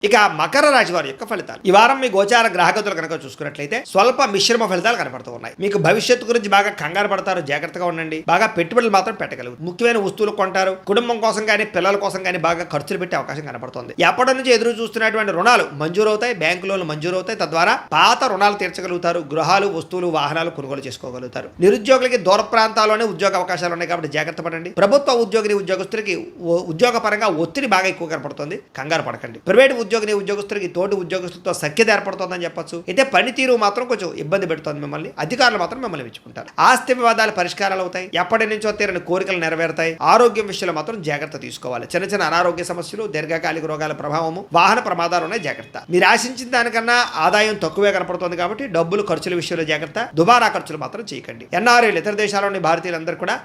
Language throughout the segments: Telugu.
ఇక మకర రాశి వారి యొక్క ఫలితాలు ఈ వారం మీ గోచార గ్రహగతులు కనుక చూసుకున్నట్లయితే స్వల్ప మిశ్రమ ఫలితాలు కనపడుతూ ఉన్నాయి. మీకు భవిష్యత్తు గురించి బాగా కంగారు పడతారు, జాగ్రత్తగా ఉండండి. బాగా పెట్టుబడులు మాత్రం పెట్టగలరు. ముఖ్యమైన వస్తువులు కొంటారు. కుటుంబం కోసం కానీ పిల్లల కోసం కానీ బాగా ఖర్చులు పెట్టే అవకాశం కనపడుతుంది. ఎప్పటి నుంచి ఎదురు చూస్తున్నటువంటి రుణాలు మంజూరవుతాయి, బ్యాంకు లోన్లు మంజూరవుతాయి. తద్వారా పాత రుణాలు తీర్చగలుగుతారు. గృహాలు, వస్తువులు, వాహనాలు కొనుగోలు చేసుకోగలుగుతారు. నిరుద్యోగులకి దూర ప్రాంతాల్లోనే ఉద్యోగ అవకాశాలు ఉన్నాయి కాబట్టి జాగ్రత్త పడండి. ప్రభుత్వ ఉద్యోగస్తులకి ఉద్యోగ పరంగా ఒత్తిడి బాగా ఎక్కువ కనపడుతుంది, కంగారు పడకండి. ప్రైవేట్ ఉద్యోగస్తులకి తోటి ఉద్యోగస్తులతో సఖ్యత ఏర్పడుతుందని చెప్పొచ్చు. అయితే పనితీరు మాత్రం కొంచెం ఇబ్బంది పెడుతుంది మిమ్మల్ని. అధికారులు మాత్రం మిమ్మల్ని మెచ్చుకుంటారు. ఆస్తి వివాదాలు పరిష్కారాలు అవుతాయి. ఎప్పటి నుంచో తీరని కోరికలు నెరవేరుతాయి. ఆరోగ్యం విషయంలో మాత్రం జాగ్రత్త తీసుకోవాలి. చిన్న చిన్న అనారోగ్య సమస్యలు, దీర్ఘకాలిక రోగాల ప్రభావము, వాహన ప్రమాదాలు ఉన్నాయి, జాగ్రత్త. మీరు ఆశించిన దానికన్నా ఆదాయం తక్కువే కనపడుతుంది కాబట్టి డబ్బులు ఖర్చుల విషయంలో జాగ్రత్త. దుబారా ఖర్చులు మాత్రం చేయకండి. ఎన్ఆర్ఐలు ఇతర దేశాల్లోని భారతీయులందరూ కూడా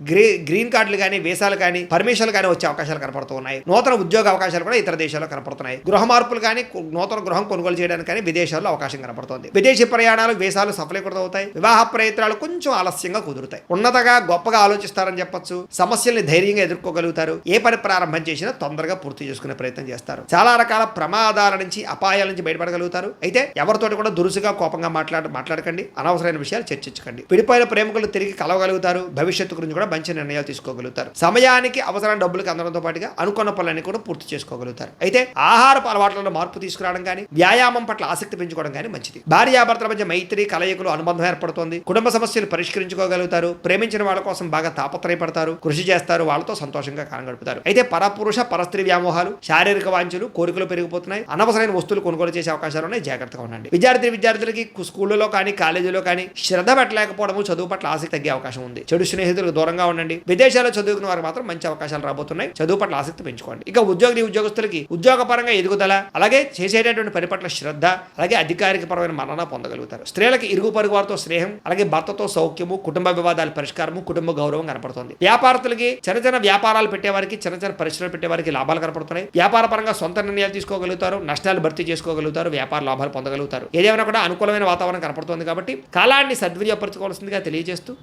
గ్రీన్ కార్డులు కానీ, వీసాలు కానీ, పర్మిషన్లు కానీ వచ్చే అవకాశాలు కనపడుతూ ఉన్నాయి. నూతన ఉద్యోగ అవకాశాలు కూడా ఇతర దేశాల్లో కనపడుతున్నాయి. గృహ మార్పులు కానీ, నూతన గృహం కొనుగోలు చేయడానికి కానీ విదేశాల్లో అవకాశం కనపడుతుంది. విదేశీ ప్రయాణాలు, వీసాలు సఫలీకృతం అవుతాయి. వివాహ ప్రయత్నాలు కొంచెం ఆలస్యంగా కుదురుతాయి. ఉన్నతగా గొప్పగా ఆలోచిస్తారని చెప్పొచ్చు. సమస్యల్ని ధైర్యంగా ఎదుర్కోగలుగుతారు. ఏ పని ప్రారంభం చేసినా తొందరగా పూర్తి చేసుకునే ప్రయత్నం చేస్తారు. చాలా రకాల ప్రమాదాల నుంచి, అపాయాల నుంచి బయటపడగలుగుతారు. అయితే ఎవరితోటి కూడా దురుసుగా, కోపంగా మాట్లాడకండి. అనవసరమైన విషయాలు చర్చించకండి. విడిపోయిన ప్రేమికులు తిరిగి కలవగలుగుతారు. భవిష్యత్తు గురించి కూడా మంచి నిర్ణయాలు తీసుకోగలుగుతారు. సమయానికి అవసరం డబ్బులకి అందడంతో పాటుగా అనుకున్న పనులన్నీ కూడా పూర్తి చేసుకోగలుగుతారు. అయితే ఆహారపు అలవాట్లలో మార్పు తీసుకురావడం కానీ, వ్యాయామం పట్ల ఆసక్తి పెంచుకోవడం కానీ మంచిది. భార్యాభర్తల మధ్య మైత్రి, కలయికలు, అనుబంధం ఏర్పడుతుంది. కుటుంబ సమస్యలు పరిష్కరించుకోగలుగుతారు. ప్రేమించిన వాళ్ళ కోసం బాగా తాపత్రయపడతారు, కృషి చేస్తారు. వాళ్ళతో సంతోషంగా కాలం గడుపుతారు. అయితే పరపురుష పరస్త్రీ వ్యామోహాలు, శారీరక వాంఛలు, కోరికలు పెరిగిపోతున్నాయి. అనవసరమైన వస్తువులు కొనుగోలు చేసే అవకాశాలు ఉన్నాయి, జాగ్రత్తగా ఉండండి. విద్యార్థులకి స్కూళ్ళలో కానీ, కాలేజీలో కానీ శ్రద్ధ పెట్టలేకపోవడము, చదువు పట్ల ఆసక్తి తగ్గే అవకాశం ఉంది. చెడు స్నేహితులకు దూరంగా ఉండండి. విదేశాల్లో చదువుకున్న వారికి మాత్రం మంచి అవకాశాలు రాబోతున్నాయి. చదువు పట్ల ఆసక్తి పెంచుకోండి. ఇక ఉద్యోగస్తులకి ఉద్యోగపరంగా ఎదుగుదల, అలాగే చేసేటటువంటి పని పట్ల శ్రద్ధ, అలాగే అధికారిక పరమైన మన్నన పొందగలుగుతారు. స్త్రీలకి ఇరుగు పొరుగు వారితో స్నేహం, అలాగే భర్తతో సౌఖ్యము, కుటుంబ వివాదాల పరిష్కారము, కుటుంబ గౌరవం కనపడుతుంది. వ్యాపారస్తులకి చిన్న వ్యాపారాలు పెట్టేవారికి, చిన్న పరిశ్రమలు పెట్టేవారికి లాభాలు కనపడుతున్నాయి. వ్యాపార పరంగా సొంత నిర్ణయాలు తీసుకోగలుగుతారు. నష్టాలు భర్తీ చేసుకోగలుగుతారు. వ్యాపార లాభాలు పొందగలుగుతారు. ఏదేమైనా కూడా అనుకూలమైన వాతావరణం కనపడుతుంది కాబట్టి కాలాన్ని సద్వినియోగపరచుకోవాల్సిందిగా తెలియజేస్తూ